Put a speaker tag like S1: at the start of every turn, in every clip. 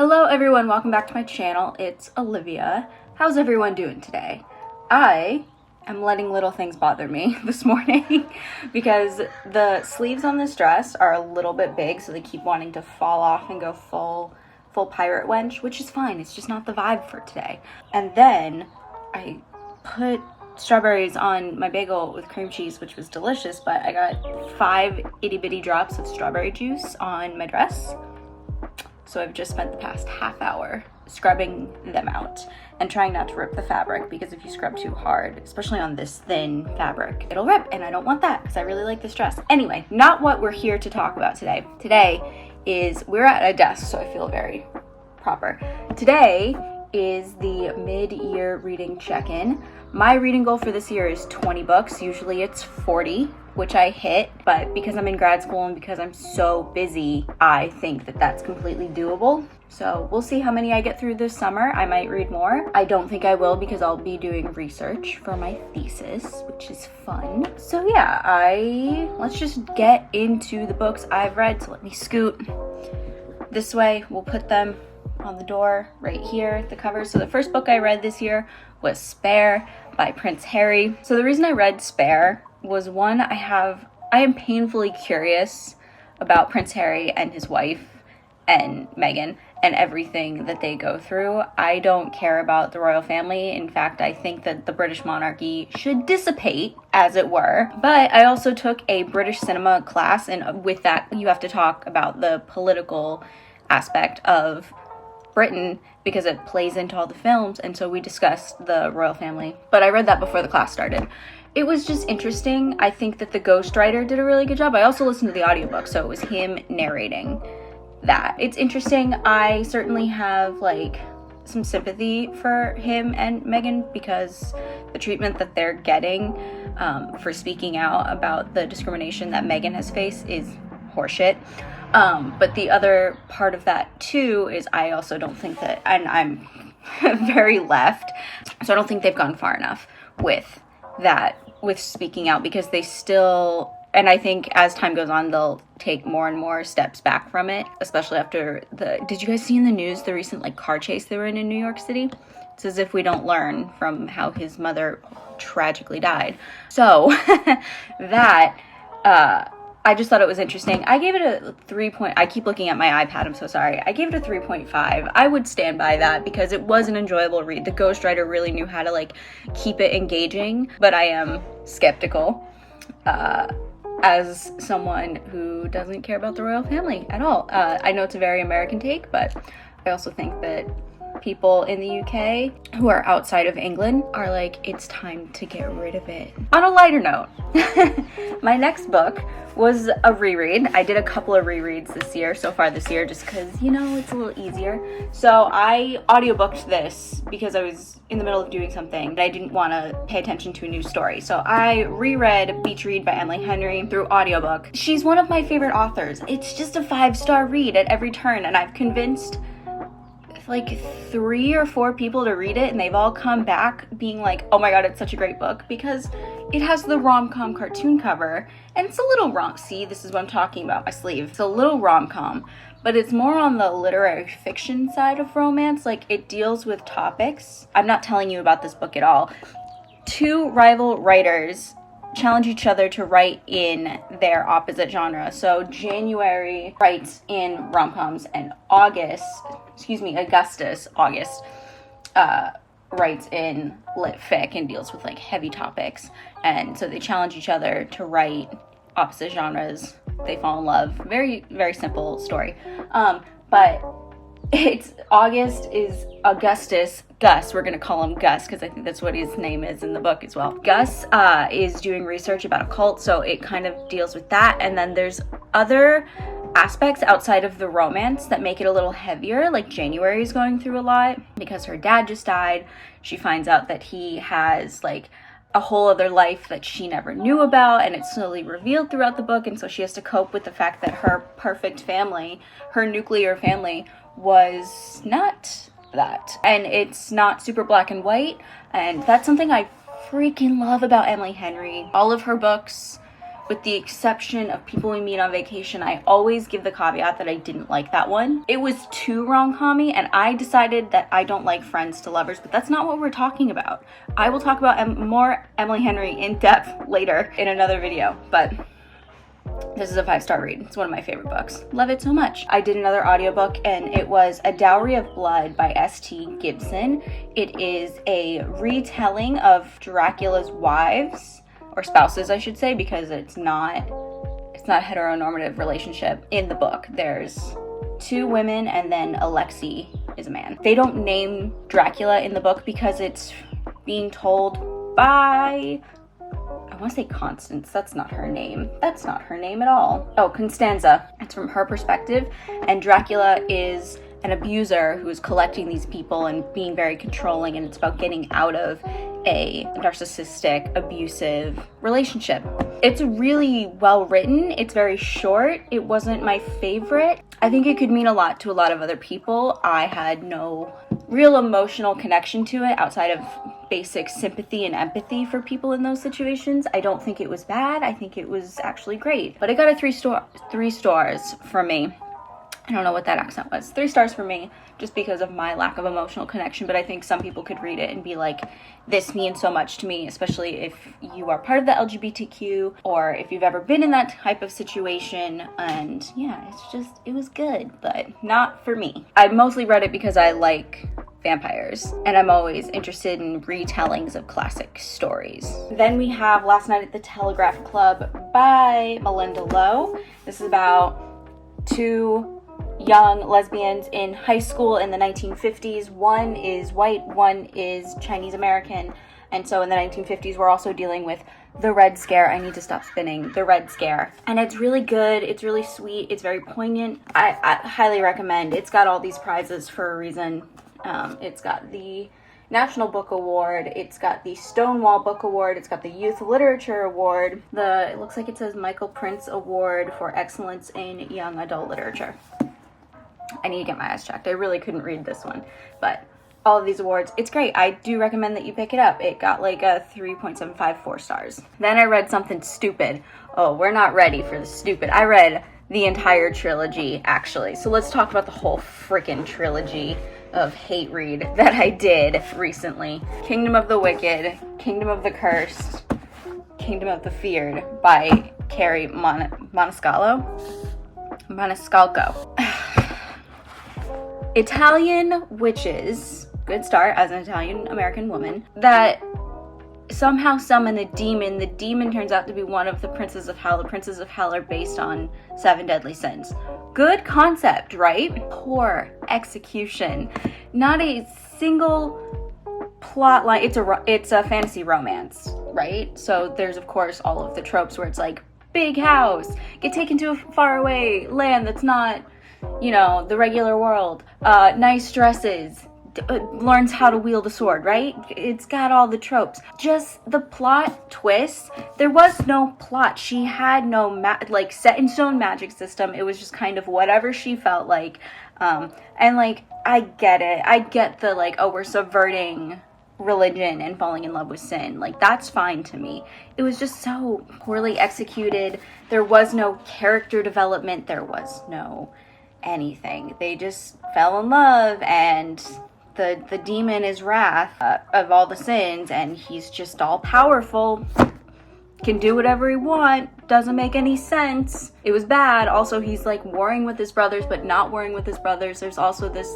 S1: Hello everyone, welcome back to my channel. It's Olivia. How's everyone doing today? I am letting little things bother me this morning because the sleeves on this dress are a little bit big, so they keep wanting to fall off and go full pirate wench, which is fine. It's just not the vibe for today. And then I put strawberries on my bagel with cream cheese, which was delicious, but I got 5 itty bitty drops of strawberry juice on my dress. So I've just spent the past half hour scrubbing them out and trying not to rip the fabric, because if you scrub too hard, especially on this thin fabric, it'll rip, and I don't want that because I really like this dress. Anyway, not what we're here to talk about today. Today is, we're at a desk, so I feel very proper. Today is the mid-year reading check-in. My reading goal for this year is 20 books. Usually it's 40, which I hit, but because I'm in grad school and because I'm so busy, I think that that's completely doable. So we'll see how many I get through this summer. I might read more. I don't think I will, because I'll be doing research for my thesis, which is fun. So yeah, let's just get into the books I've read. So let me scoot this way. We'll put them on the door right here, the covers. So the first book I read this year was Spare by Prince Harry. So the reason I read Spare was, one, I am painfully curious about Prince Harry and his wife and Meghan and everything that they go through. I don't care about the royal family. In fact, I think that the British monarchy should dissipate, as it were. But I also took a British cinema class, and with that, you have to talk about the political aspect of Britain because it plays into all the films, and so we discussed the royal family. But I read that before the class started. It was just interesting. I think that the ghostwriter did a really good job. I also listened to the audiobook, so it was him narrating that. It's interesting. I certainly have some sympathy for him and Meghan, because the treatment that they're getting for speaking out about the discrimination that Meghan has faced is horseshit. But the other part of that too is, I also don't think that, and I'm very left, so I don't think they've gone far enough with that, with speaking out, because they still, and I think as time goes on, they'll take more and more steps back from it, especially after did you guys see in the news the recent car chase they were in New York City? It's as if we don't learn from how his mother tragically died. So that, I just thought it was interesting. I gave it a 3. I keep looking at my iPad, I'm so sorry. I gave it a 3.5. I would stand by that because it was an enjoyable read. The ghostwriter really knew how to keep it engaging, but I am skeptical as someone who doesn't care about the royal family at all. I know it's a very American take, but I also think that people in the UK who are outside of England are it's time to get rid of it. On a lighter note, my next book was a reread. I did a couple of rereads so far this year, just because, it's a little easier. So I audiobooked this because I was in the middle of doing something, but I didn't want to pay attention to a new story. So I reread Beach Read by Emily Henry through audiobook. She's one of my favorite authors. It's just a 5-star read at every turn, and I've convinced 3 or 4 people to read it, and they've all come back being oh my god, it's such a great book, because it has the rom-com cartoon cover, and it's a little see, this is what I'm talking about, my sleeve. It's a little rom-com, but it's more on the literary fiction side of romance. It deals with topics. I'm not telling you about this book at all. 2 rival writers challenge each other to write in their opposite genre. So January writes in rom-coms, and Augustus writes in lit fic and deals with heavy topics. And so they challenge each other to write opposite genres. They fall in love. Very, very simple story. But it's Augustus. Gus, we're gonna call him Gus because I think that's what his name is in the book as well. Gus is doing research about a cult, so it kind of deals with that. And then there's other aspects outside of the romance that make it a little heavier. January is going through a lot because her dad just died. She finds out that he has a whole other life that she never knew about, and it's slowly revealed throughout the book. And so she has to cope with the fact that her perfect family, her nuclear family, was not that, and it's not super black and white. And that's something I freaking love about Emily Henry. All of her books with the exception of People We Meet on Vacation. I always give the caveat that I didn't like that one. It was too rom-commy, and I decided that I don't like Friends to Lovers, but that's not what we're talking about. I will talk about more Emily Henry in depth later in another video, but this is a 5-star read. It's one of my favorite books. Love it so much. I did another audiobook, and it was A Dowry of Blood by S.T. Gibson. It is a retelling of Dracula's wives, or spouses I should say, because it's not a heteronormative relationship in the book. There's 2 women and then Alexei is a man. They don't name Dracula in the book because it's being told by, I want to say Constance. That's not her name. That's not her name at all. Oh, Constanza. It's from her perspective, and Dracula is an abuser who is collecting these people and being very controlling, and it's about getting out of a narcissistic, abusive relationship. It's really well written. It's very short. It wasn't my favorite. I think it could mean a lot to a lot of other people. I had no real emotional connection to it outside of basic sympathy and empathy for people in those situations. I don't think it was bad. I think it was actually great. But it got a 3 stars from me. I don't know what that accent was. 3 stars for me, just because of my lack of emotional connection. But I think some people could read it and be like, this means so much to me, especially if you are part of the LGBTQ or if you've ever been in that type of situation. And yeah, it was good, but not for me. I mostly read it because I like vampires, and I'm always interested in retellings of classic stories. Then we have Last Night at the Telegraph Club by Melinda Lowe. This is about 2 young lesbians in high school in the 1950s. One is white, one is Chinese American, and so in the 1950s we're also dealing with the Red Scare. I need to stop spinning. The Red Scare. And it's really good. It's really sweet. It's very poignant. I highly recommend. It's got all these prizes for a reason. It's got the National Book Award, it's got the Stonewall Book Award, it's got the Youth Literature Award, it looks like it says Michael Prince Award for Excellence in Young Adult Literature. I need to get my eyes checked. I really couldn't read this one, but all of these awards, it's great. I do recommend that you pick it up. It got like a 3.75 stars. Then I read something stupid. Oh, we're not ready for the stupid. I read the entire trilogy, actually. So let's talk about the whole freaking trilogy of hate read that I did recently. Kingdom of the Wicked, Kingdom of the Cursed, Kingdom of the Feared by Carrie Maniscalco. Italian witches, good start as an Italian American woman, that somehow summon a demon. The demon turns out to be one of the princes of hell. The princes of hell are based on 7 deadly sins. Good concept, right? Poor execution. Not a single plot line. It's a fantasy romance, right? So there's of course all of the tropes where it's like big house, get taken to a faraway land that's not, the regular world. Nice dresses. Learns how to wield a sword, right? It's got all the tropes. Just the plot twist. There was no plot. She had no set in stone magic system. It was just kind of whatever she felt like. And I get it. I get the we're subverting religion and falling in love with sin. That's fine to me. It was just so poorly executed. There was no character development. There was no anything. They just fell in love, and the demon is Wrath of all the sins, and he's just all powerful, can do whatever he wants, doesn't make any sense. It was bad. Also, he's warring with his brothers, but not warring with his brothers. There's also this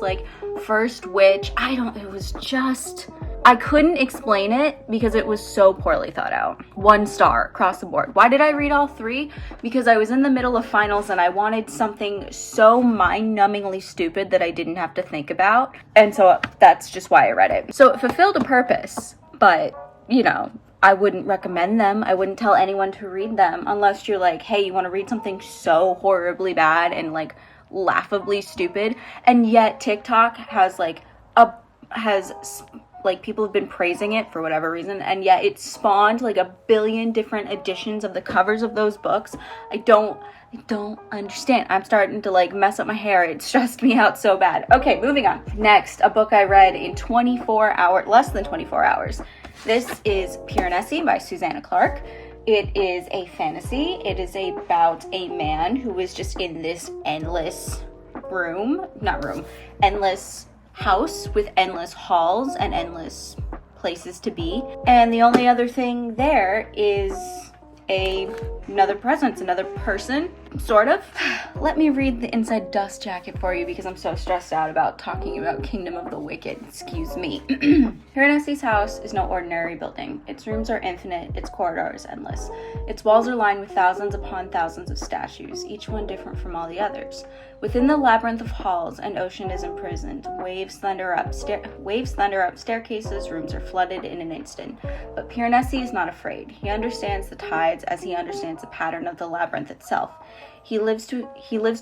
S1: first witch. It was just, I couldn't explain it because it was so poorly thought out. 1 star across the board. Why did I read all 3? Because I was in the middle of finals and I wanted something so mind-numbingly stupid that I didn't have to think about. And so that's just why I read it. So it fulfilled a purpose, but, I wouldn't recommend them. I wouldn't tell anyone to read them unless you're hey, you want to read something so horribly bad and laughably stupid. And yet TikTok has people have been praising it for whatever reason, and yet it spawned a billion different editions of the covers of those books. I don't understand. I'm starting to mess up my hair. It stressed me out so bad. Okay, moving on. Next, a book I read in less than 24 hours. This is Piranesi by Susannah Clark. It is a fantasy. It is about a man who is just in this endless endless house with endless halls and endless places to be. And the only other thing there is another presence, another person, sort of. Let me read the inside dust jacket for you because I'm so stressed out about talking about Kingdom of the Wicked. Excuse me. Piranesi's house is no ordinary building. Its rooms are infinite, its corridors endless. Its walls are lined with thousands upon thousands of statues, each one different from all the others. Within the labyrinth of halls, an ocean is imprisoned. Waves thunder up staircases, rooms are flooded in an instant. But Piranesi is not afraid. He understands the tides as he understands the pattern of the labyrinth itself. He lives to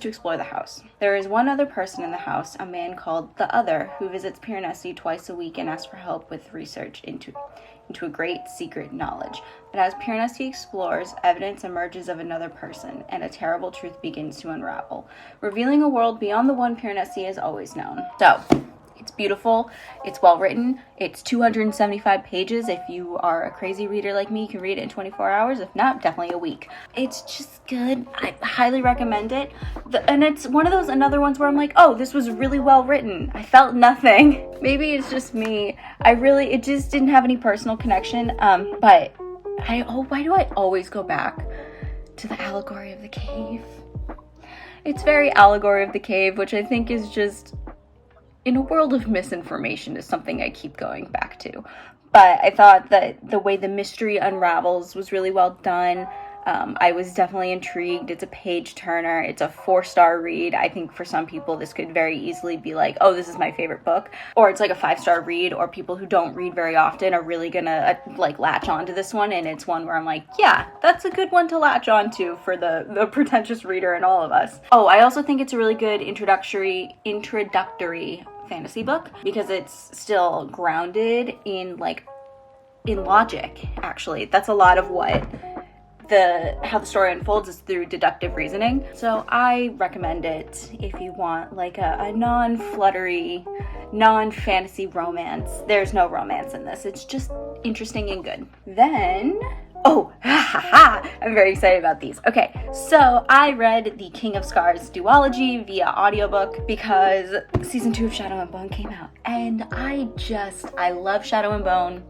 S1: explore the house. There is one other person in the house, a man called the Other, who visits Piranesi twice a week and asks for help with research into a great secret knowledge. But as Piranesi explores, evidence emerges of another person, and a terrible truth begins to unravel, revealing a world beyond the one Piranesi has always known. So, it's beautiful, it's well written, it's 275 pages. If you are a crazy reader like me, you can read it in 24 hours. If not, definitely a week. It's just good. I highly recommend it. And it's one of those another ones where I'm like, oh, this was really well written. I felt nothing. Maybe it's just me. It just didn't have any personal connection. But why do I always go back to the allegory of the cave? It's very allegory of the cave, which I think is just, in a world of misinformation, is something I keep going back to. But I thought that the way the mystery unravels was really well done. I was definitely intrigued. It's a page turner. It's a 4-star read. I think for some people this could very easily be like, oh, this is my favorite book. Or it's like a 5-star read, or people who don't read very often are really gonna latch onto this one. And it's one where I'm like, yeah, that's a good one to latch onto for the pretentious reader in all of us. Oh, I also think it's a really good introductory fantasy book because it's still grounded in logic. Actually, that's a lot of what how the story unfolds is through deductive reasoning. So I recommend it if you want a non-fluttery, non-fantasy romance. There's no romance in this. It's just interesting and good. Then, I'm very excited about these. Okay, so I read the King of Scars duology via audiobook because season 2 of Shadow and Bone came out, and I love Shadow and Bone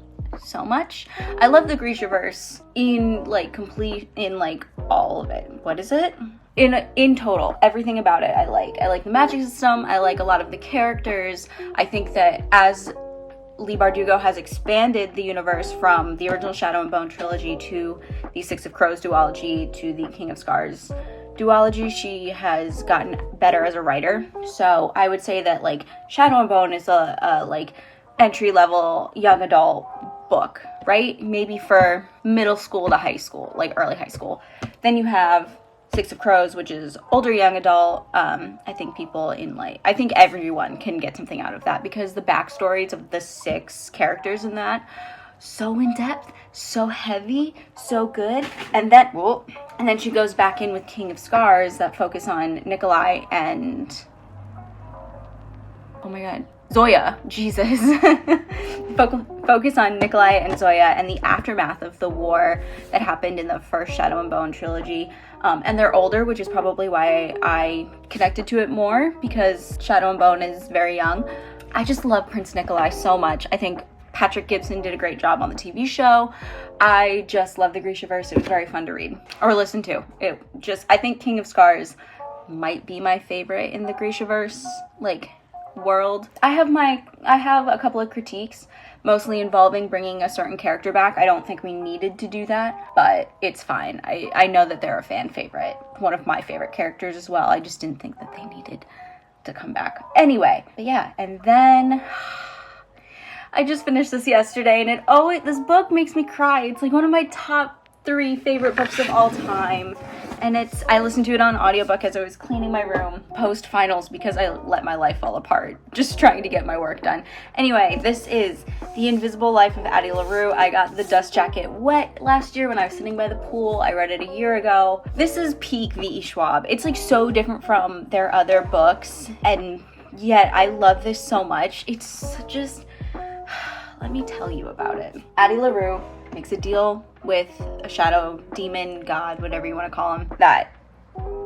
S1: so much. I love the Grishaverse in all of it. What is it? In total, everything about it I like. I like the magic system. I like a lot of the characters. I think that as Leigh Bardugo has expanded the universe from the original Shadow and Bone trilogy to the Six of Crows duology to the King of Scars duology, she has gotten better as a writer. So I would say that Shadow and Bone is a entry-level young adult book, right? Maybe for middle school to high school, early high school. Then you have Six of Crows, which is older young adult. I think everyone can get something out of that because the backstories of the 6 characters in that, so in depth, so heavy, so good. And then she goes back in with King of Scars that focus on Nikolai and, oh my god, Zoya, Jesus. Focus on Nikolai and Zoya and the aftermath of the war that happened in the first Shadow and Bone trilogy. And they're older, which is probably why I connected to it more, because Shadow and Bone is very young. I just love Prince Nikolai so much. I think Patrick Gibson did a great job on the TV show. I just love the Grishaverse. It was very fun to read or listen to. I think King of Scars might be my favorite in the Grishaverse, world. I have a couple of critiques, mostly involving bringing a certain character back. I don't think we needed to do that, but it's fine. I know that they're a fan favorite, one of my favorite characters as well. I just didn't think that they needed to come back. Anyway, but yeah, and then I just finished this yesterday, and this book makes me cry. It's one of my top 3 favorite books of all time. And I listened to it on audiobook as I was cleaning my room post-finals because I let my life fall apart just trying to get my work done. Anyway, this is The Invisible Life of Addie LaRue. I got the dust jacket wet last year when I was sitting by the pool. I read it a year ago. This is peak V.E. Schwab. It's so different from their other books, and yet I love this so much. It's just... let me tell you about it. Addie LaRue makes a deal with a shadow demon, god, whatever you want to call him, that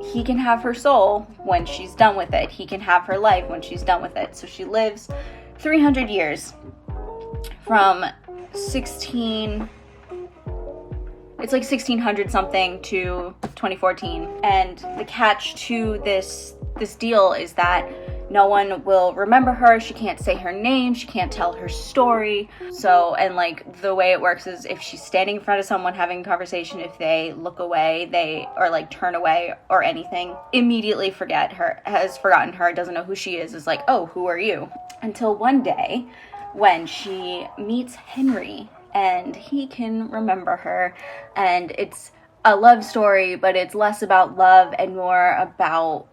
S1: he can have her soul when she's done with it. He can have her life when she's done with it. So she lives 300 years from 1600 something to 2014. And the catch to this deal is that no one will remember her. She can't say her name. She can't tell her story. So, and like the way it works is if she's standing in front of someone having a conversation, if they look away, or like turn away or anything, immediately has forgotten her, doesn't know who she is like, oh, who are you? Until one day when she meets Henry and he can remember her, and it's a love story, but it's less about love and more about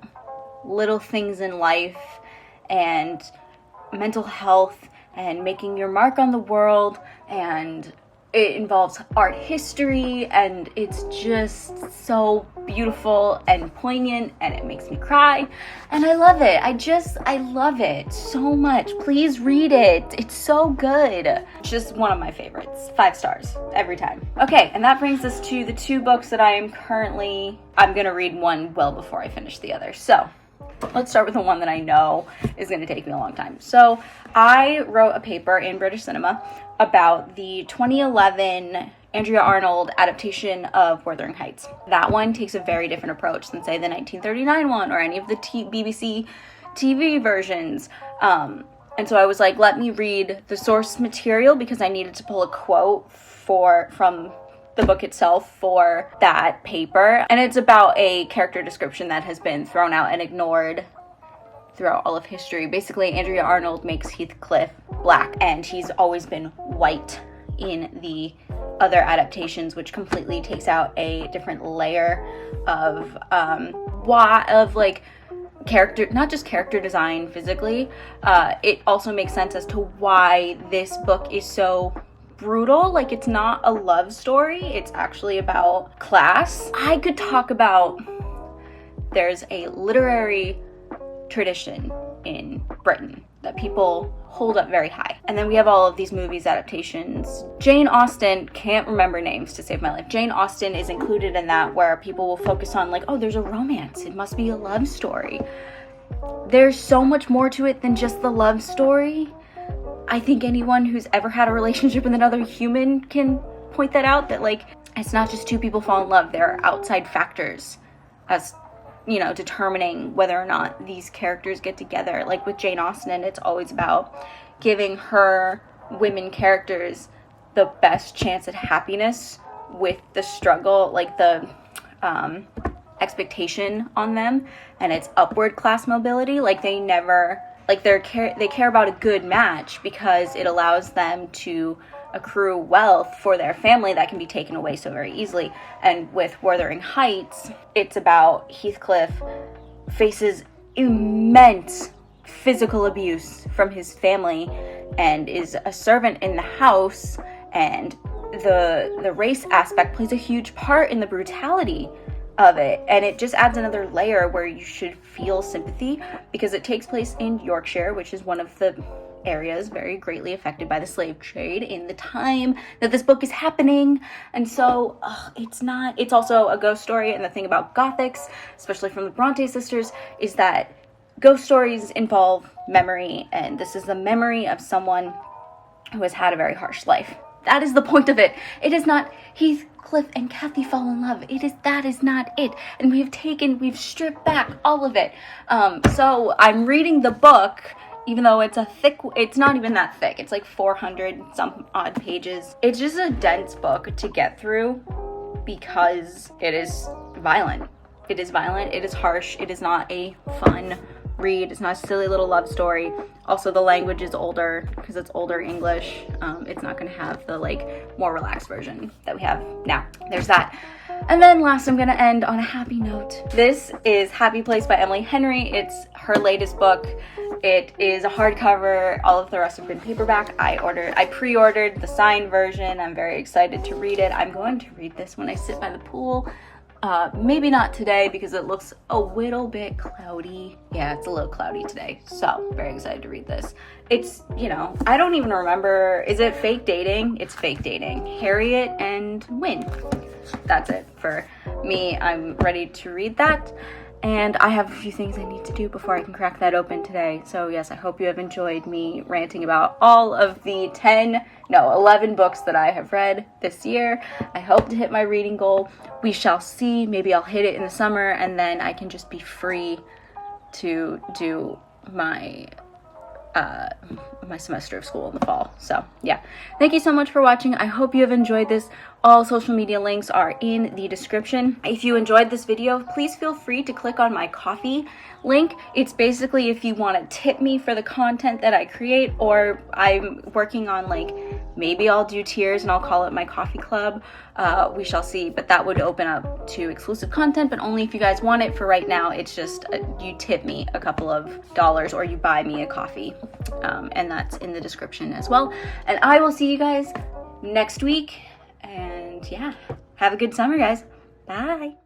S1: little things in life and mental health and making your mark on the world, and it involves art history, and it's just so beautiful and poignant, and it makes me cry, and I love it. I love it so much. Please read it. It's so good. Just one of my favorites. 5 stars every time. Okay, and that brings us to the 2 books that I'm gonna read one well before I finish the other. So let's start with the one that I know is going to take me a long time. So I wrote a paper in British Cinema about the 2011 Andrea Arnold adaptation of Wuthering Heights. That one takes a very different approach than, say, the 1939 one or any of the BBC TV versions. And so I was like, let me read the source material because I needed to pull a quote from the book itself for that paper. And it's about a character description that has been thrown out and ignored throughout all of history. Basically, Andrea Arnold makes Heathcliff black, and he's always been white in the other adaptations, which completely takes out a different layer of like character, not just character design physically. It also makes sense as to why this book is so brutal. Like, it's not a love story, it's actually about class. I could talk about, there's a literary tradition in Britain that people hold up very high, and then we have all of these movies adaptations. Jane Austen, can't remember names to save my life, Jane Austen is included in that, where people will focus on like, oh, there's a romance, it must be a love story. There's so much more to it than just the love story. I think anyone who's ever had a relationship with another human can point that out, that like, it's not just 2 people fall in love. There are outside factors as, determining whether or not these characters get together. Like with Jane Austen, it's always about giving her women characters the best chance at happiness with the struggle, like the expectation on them, and it's upward class mobility. Like they care about a good match because it allows them to accrue wealth for their family that can be taken away so very easily. And with Wuthering Heights, it's about Heathcliff faces immense physical abuse from his family and is a servant in the house, and the race aspect plays a huge part in the brutality of it, and it just adds another layer where you should feel sympathy, because it takes place in Yorkshire, which is one of the areas very greatly affected by the slave trade in the time that this book is happening. And so it's also a ghost story. And the thing about Gothics, especially from the Bronte sisters, is that ghost stories involve memory, and this is the memory of someone who has had a very harsh life. That is the point of it. It is not Heathcliff and Kathy fall in love. That is not it. And we've stripped back all of it. So I'm reading the book, even though it's not even that thick. It's like 400 some odd pages. It's just a dense book to get through because it is violent. It is violent. It is harsh. It is not a fun read. It's not a silly little love story. Also, the language is older because it's older English. It's not going to have the more relaxed version that we have now. There's that. And then last, I'm going to end on a happy note. This is Happy Place by Emily Henry. It's her latest book. It is a hardcover. All of the rest have been paperback. I pre-ordered the signed version. I'm very excited to read it. I'm going to read this when I sit by the pool Maybe not today because it looks a little bit cloudy. Yeah, it's a little cloudy today. So, very excited to read this. It's, you know, I don't even remember. Is it fake dating? It's fake dating. Harriet and Win. That's it for me. I'm ready to read that. And I have a few things I need to do before I can crack that open today. So yes, I hope you have enjoyed me ranting about all of the 11 books that I have read this year. I hope to hit my reading goal. We shall see. Maybe I'll hit it in the summer and then I can just be free to do my semester of school in the fall. So yeah, thank you so much for watching. I hope you have enjoyed this. All social media links are in the description. If you enjoyed this video, please feel free to click on my coffee link. It's basically if you want to tip me for the content that I create, or I'm working on, like, maybe I'll do tiers and I'll call it my coffee club. We shall see, but that would open up to exclusive content, but only if you guys want it. For right now, it's just you tip me a couple of dollars or you buy me a coffee, and that's in the description as well. And I will see you guys next week. And yeah, have a good summer, guys. Bye.